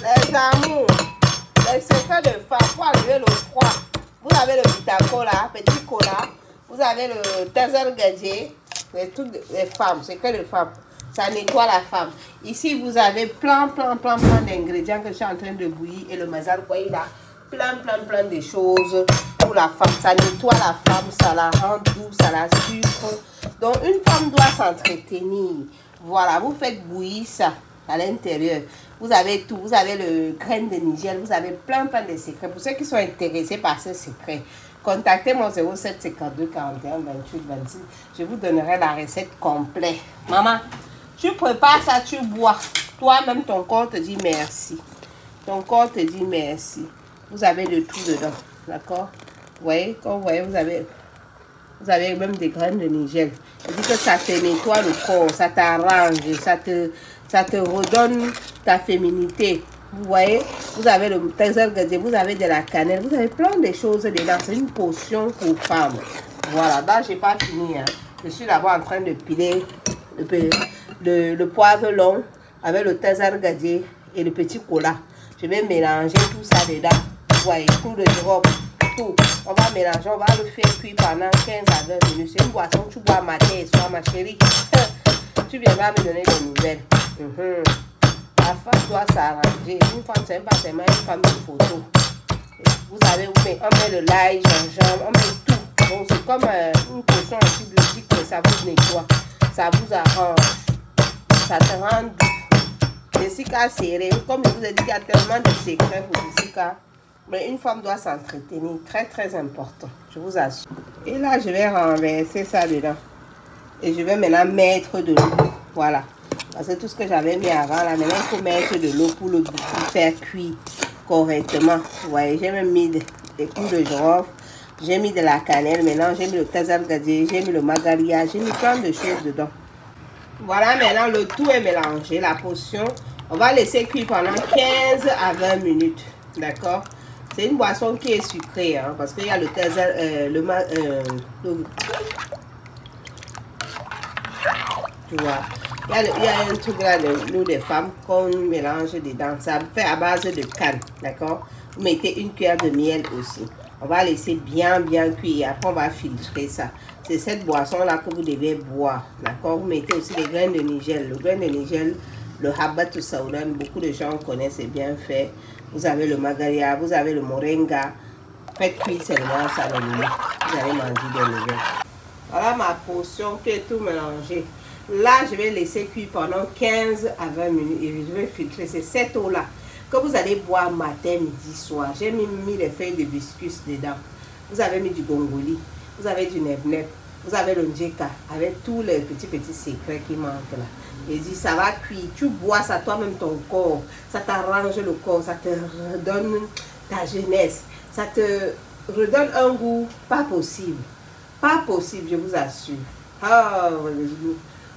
Les amours, les secrets de femme pour enlever le froid. Vous avez le Vita-Cola, petit cola. Vous avez le Tazer Gadget. Les trucs des femmes, secrets de femmes. Ça nettoie la femme. Ici, vous avez plein d'ingrédients que je suis en train de bouillir. Et le mazal, vous voyez là, plein de choses pour la femme. Ça nettoie la femme, ça la rend douce, ça la sucre. Donc, une femme doit s'entretenir. Voilà, vous faites bouillir ça à l'intérieur. Vous avez tout. Vous avez le grain de Nigel. Vous avez plein de secrets. Pour ceux qui sont intéressés par ces secrets, contactez mon 07 52 41 28 26. Je vous donnerai la recette complète. Maman, tu prépares ça, tu bois. Toi-même, ton corps te dit merci. Ton corps te dit merci. Vous avez de tout dedans. D'accord? Vous voyez? Comme vous voyez, vous avez même des graines de Nigel. Je dis que ça te nettoie le corps, ça t'arrange, ça te redonne ta féminité. Vous voyez? Vous avez le Tazer Gadget, vous avez de la cannelle, vous avez plein de choses dedans. C'est une potion pour femmes. Voilà, là, je n'ai pas fini. Hein. Je suis là-bas en train de piler le poivre long avec le Tazer Gadget et le petit cola. Je vais mélanger tout ça dedans. Vous voyez, tout le girofle, tout. On va mélanger, on va le faire cuire pendant 15 à 20 minutes. C'est une boisson que tu bois matin et soir, ma chérie. Tu viendras me donner des nouvelles. La femme doit s'arranger. Une femme, c'est pas seulement une femme de photo. Vous savez, on met le lait, gingembre, on met tout. Donc, c'est comme une potion antibiotique, mais ça vous nettoie. Ça vous arrange. Ça te rend doux. Jessica serré. Comme je vous ai dit, il y a tellement de secrets pour Jessica. Mais une femme doit s'entretenir. Très important. Je vous assure. Et là, je vais renverser ça dedans. Et je vais maintenant mettre de l'eau. Voilà. Parce que tout ce que j'avais mis avant, là, maintenant, il faut mettre de l'eau pour le faire cuire correctement. Vous voyez, j'ai même mis des coups de girofle. J'ai mis de la cannelle. Maintenant, j'ai mis le Tazer Gadget. J'ai mis le magalia. J'ai mis plein de choses dedans. Voilà, maintenant, le tout est mélangé. La potion, on va laisser cuire pendant 15 à 20 minutes. D'accord? C'est une boisson qui est sucrée. Hein, parce qu'il y a le Tazer... tu vois. Il y a un truc là, l'eau des femmes qu'on mélange dedans. Ça fait à base de canne, d'accord? Vous mettez une cuillère de miel aussi. On va laisser bien cuire. Après, on va filtrer ça. C'est cette boisson-là que vous devez boire, d'accord? Vous mettez aussi les graines de Nigel. Le grain de Nigel, le Habatu Saudan, beaucoup de gens connaissent, c'est bien fait. Vous avez le Magalia, vous avez le Moringa. Faites cuire seulement ça le lait. Vous allez manger des nouvelles. Voilà ma potion qui est tout mélangée. Là, je vais laisser cuire pendant 15 à 20 minutes et je vais filtrer. C'est cette eau-là que vous allez boire matin, midi, soir. J'ai mis les feuilles de hibiscus dedans. Vous avez mis du gongoli, vous avez du neb-neb, vous avez le njeka avec tous les petits secrets qui manquent là. Et dit, ça va cuire. Tu bois ça toi-même ton corps. Ça t'arrange le corps, ça te redonne ta jeunesse. Ça te redonne un goût pas possible. Pas possible, je vous assure. Oh,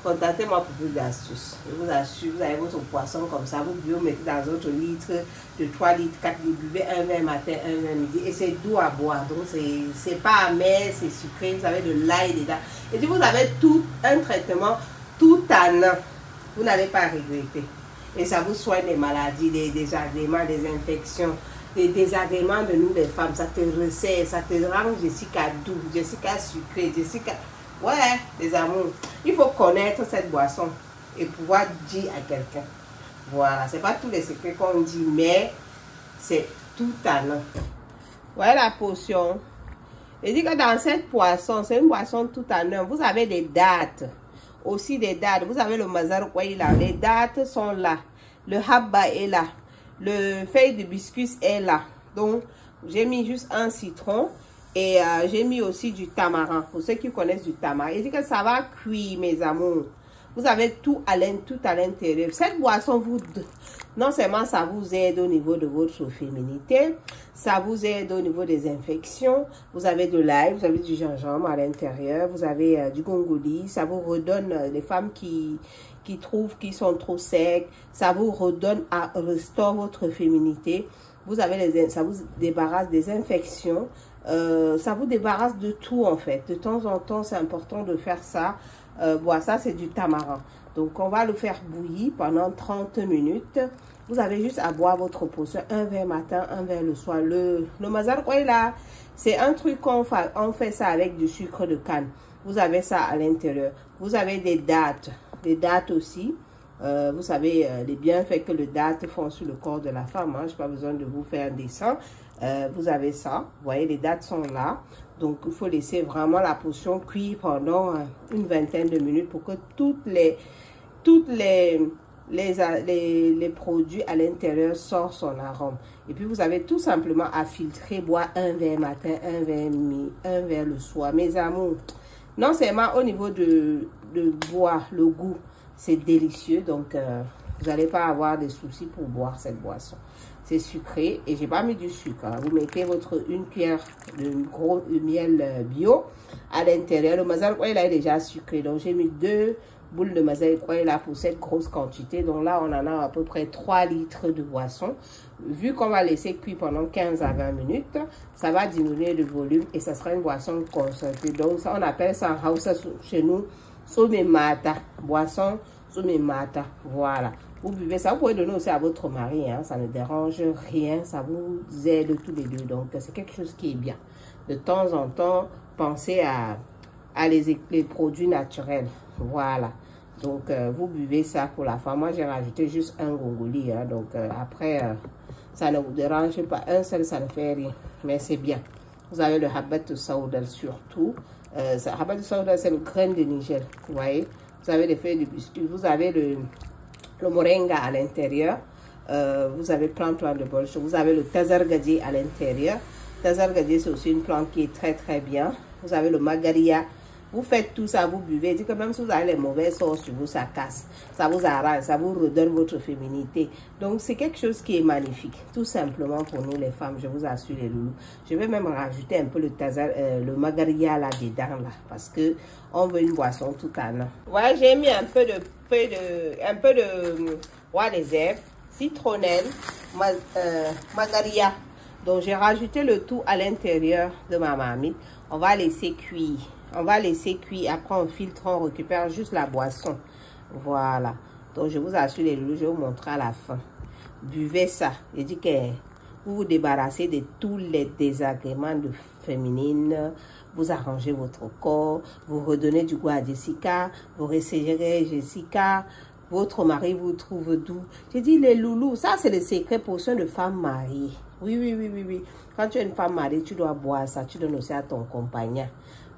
contactez-moi pour plus d'astuces. Je vous assure, vous avez votre poisson comme ça, vous buvez, vous mettez dans votre litre de 3 litres, 4 litres, vous buvez un verre matin, un verre midi, et c'est doux à boire. Donc, c'est pas amer, c'est sucré, vous avez de l'ail dedans. Et puis, vous avez tout un traitement tout en un. Vous n'allez pas regretter. Et ça vous soigne des maladies, des désagréments, des infections, des désagréments de nous les femmes. Ça te resserre, ça te rend Jessica doux, Jessica sucrée, Jessica... Ouais, les amours, il faut connaître cette boisson et pouvoir dire à quelqu'un. Voilà, c'est pas tous les secrets qu'on dit, mais c'est tout à l'heure. Voilà la potion. Je dis que dans cette poisson, c'est une boisson tout à l'heure. Vous avez des dates, aussi des dates. Vous avez le mazar là, les dates sont là. Le habba est là. Le feuille d'hibiscus est là. Donc, j'ai mis juste un citron. Et j'ai mis aussi du tamarin, pour ceux qui connaissent du tamarin. Et dit que ça va cuire, mes amours. Vous avez tout à l'intérieur. Cette boisson, non seulement ça vous aide au niveau de votre féminité, ça vous aide au niveau des infections. Vous avez de l'ail, vous avez du gingembre à l'intérieur, vous avez du gongoli. Ça vous redonne, les femmes qui trouvent qu'ils sont trop secs, ça vous redonne, restaure votre féminité. Vous avez ça vous débarrasse des infections. Ça vous débarrasse de tout en fait. De temps en temps, c'est important de faire ça. Bon, ça, c'est du tamarin. Donc, on va le faire bouillir pendant 30 minutes. Vous avez juste à boire votre potion, un verre matin, un verre le soir. Le mazal kwai là, c'est un truc qu'on fait, on fait ça avec du sucre de canne. Vous avez ça à l'intérieur. Vous avez des dattes aussi. Vous savez les bienfaits que les dattes font sur le corps de la femme. Hein. Je n'ai pas besoin de vous faire un dessin. Vous avez ça. Vous voyez, les dattes sont là. Donc, il faut laisser vraiment la potion cuire pendant une vingtaine de minutes pour que toutes les produits à l'intérieur sortent son arôme. Et puis, vous avez tout simplement à filtrer, boire un verre matin, un verre mi, un verre le soir. Mes amours, non seulement au niveau de boire, le goût, c'est délicieux. Donc, vous n'allez pas avoir de soucis pour boire cette boisson. C'est sucré et j'ai pas mis du sucre. Hein. Vous mettez une cuillère de miel bio à l'intérieur. Le mazal kwai là est déjà sucré. Donc, j'ai mis 2 boules de mazal kwai là pour cette grosse quantité. Donc là, on en a à peu près 3 litres de boisson. Vu qu'on va laisser cuire pendant 15 à 20 minutes, ça va diminuer le volume et ça sera une boisson concentrée. Donc, ça, on appelle ça en Hausa chez nous, somemata. Boisson somemata. Voilà. Vous buvez ça, vous pouvez donner aussi à votre mari, hein, ça ne dérange rien, ça vous aide tous les deux. Donc, c'est quelque chose qui est bien. De temps en temps, pensez à les produits naturels. Voilà. Donc, vous buvez ça pour la femme. Moi, j'ai rajouté juste un gongoli. Hein, donc, après, ça ne vous dérange pas. Un seul, ça ne fait rien. Mais c'est bien. Vous avez le habat de sauda surtout. Habat de sauda, c'est le grain de Niger. Vous voyez. Vous avez les feuilles de biscuit. Vous avez le moringa à l'intérieur. Vous avez plein de bolches. Vous avez le tazargadi à l'intérieur. Tazargadi, c'est aussi une plante qui est très très bien. Vous avez le magaria. Vous faites tout ça, vous buvez. Dites que même si vous avez les mauvaises sauces sur vous, ça casse. Ça vous arrange, ça vous redonne votre féminité. Donc, c'est quelque chose qui est magnifique. Tout simplement pour nous les femmes, je vous assure les loulous. Je vais même rajouter un peu le magaria là dedans là. Parce que on veut une boisson tout en un. Voilà, j'ai mis un peu de roi des herbes, citronnelle, magaria. Donc, j'ai rajouté le tout à l'intérieur de ma marmite. On va laisser cuire. On va laisser cuire. Après, on filtre, on récupère juste la boisson. Voilà. Donc, je vous assure, les loulous, je vais vous montrer à la fin. Buvez ça. Je dis que vous vous débarrassez de tous les désagréments de féminine. Vous arrangez votre corps. Vous redonnez du goût à Jessica. Vous resserrez Jessica. Votre mari vous trouve doux. J'ai dit, les loulous, ça, c'est le secret potion de femme mariée. Oui. Quand tu es une femme mariée, tu dois boire ça. Tu donnes aussi à ton compagnon.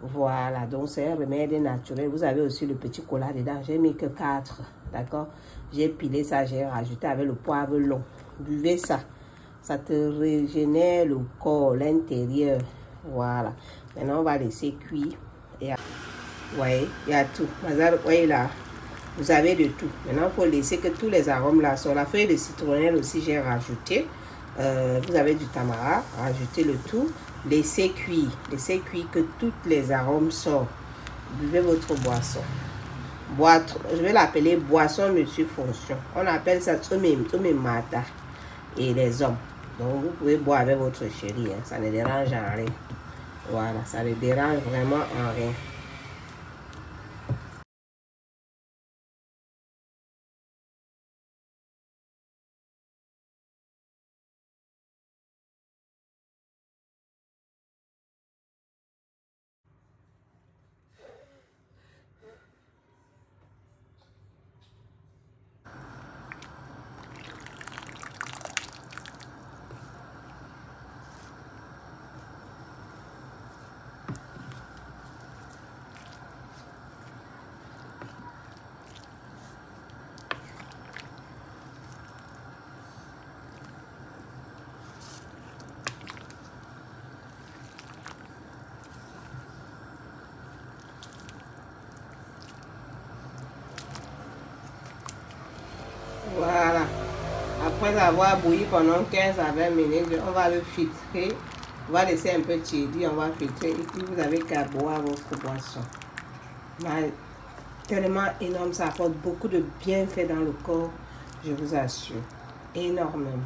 Voilà, donc c'est un remède naturel. Vous avez aussi le petit cola dedans. J'ai mis que 4, d'accord? J'ai pilé ça, j'ai rajouté avec le poivre long. Buvez ça. Ça te régénère le corps, l'intérieur. Voilà. Maintenant, on va laisser cuire. Et, ouais, il y a tout. Voyez là, vous avez de tout. Maintenant, il faut laisser que tous les arômes là sont. La feuille de citronnelle aussi, j'ai rajouté. Vous avez du tamarin, rajoutez le tout. Laissez cuire que tous les arômes sortent. Buvez votre boisson. Je vais l'appeler boisson monsieur fonction. On appelle ça mata et les hommes. Donc vous pouvez boire avec votre chérie, hein. Ça ne dérange en rien. Voilà, ça ne dérange vraiment en rien. Voilà. Après avoir bouilli pendant 15 à 20 minutes, on va le filtrer. On va laisser un peu tiédir, on va filtrer. Et puis vous avez qu'à boire votre boisson. Tellement énorme, ça apporte beaucoup de bienfaits dans le corps, je vous assure. Énormément.